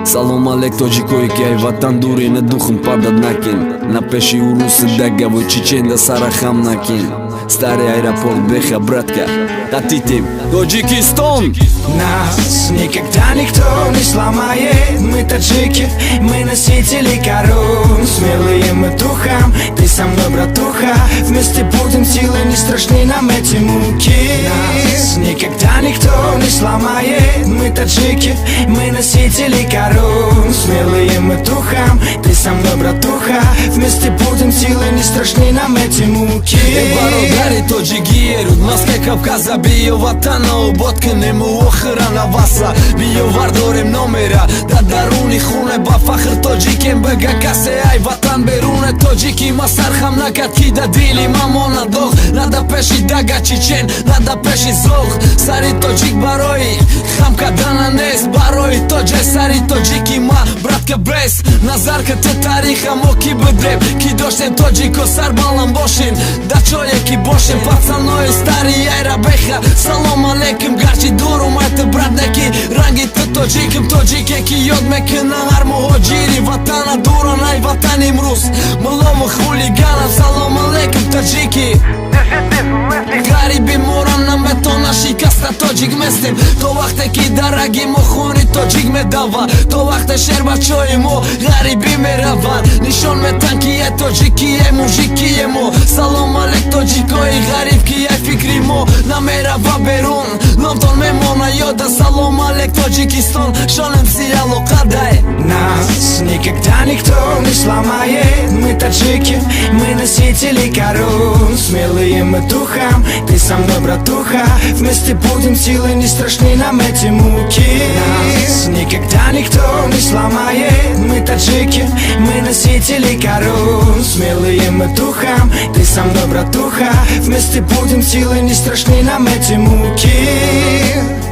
Салом алек тоҷикое ки ай ватан дуре на духм пардад накин на пеши уруси дагавои чеченда сара хам накин старый аэропорт беха братка татитим Таджикистан. Нас никогда никто не сломает. Мы таджики, мы носители корон. Смелые мы духом, ты со мной, братуха. Вместе будем, силы не страшны нам эти муки. Нас никогда никто не сломает. Мы таджики, мы носители корон. Смелые мы духом, ты со мной, братуха. Вместе будем, силы не страшны нам эти муки. Бародари тоҷигиеру маске Кавказа биё ватана ободки нему охирана васа биё вардорем номера да даруни хуне ба фахр тоҷикем бага касе ай ватан беруне тоҷики ма сархам накард ки да дили мамона дог нада пеши дага чечен нада пеши зог сари тоҷик барои хам кардана нест барои тоҷе сари тоҷики ма братка брес назарка те тариха мо ки бидрем ки доштем тоҷико сар баланд бошем да чое ки бошем пацанои стари айра беха салом алейкум гарчи дурум айта брат неки ранги ты тоҷиким тоҷике ки ёд мекуна ҳар муҳоҷири ватана дурон ай ватан имрӯз мулому хулиганам салом алейкум таҷики гариби мурам наметона шикаста тоҷик местем то вақте ки дараги мо хуни тоҷик медава то вақте шербачои мо гариби мераванд нишон метан ки е тоҷики е мужики е мо салом алейк тоҷикои гариб ки е фикри мо намерава берун номтон мемона ёда салом алейк Таджикистан шонем си алоқадай. Нас никогда никто не сломает. Мы таджики, мы носители корон. Смелые мы духом, ты со мной, братуха. Вместе будем, силы не страшны нам эти муки. Нас никогда никто не сломает. Мы таджики, мы носители корон. Смелые мы духом, ты со мной, братуха. Вместе будем, силы не страшны нам эти муки.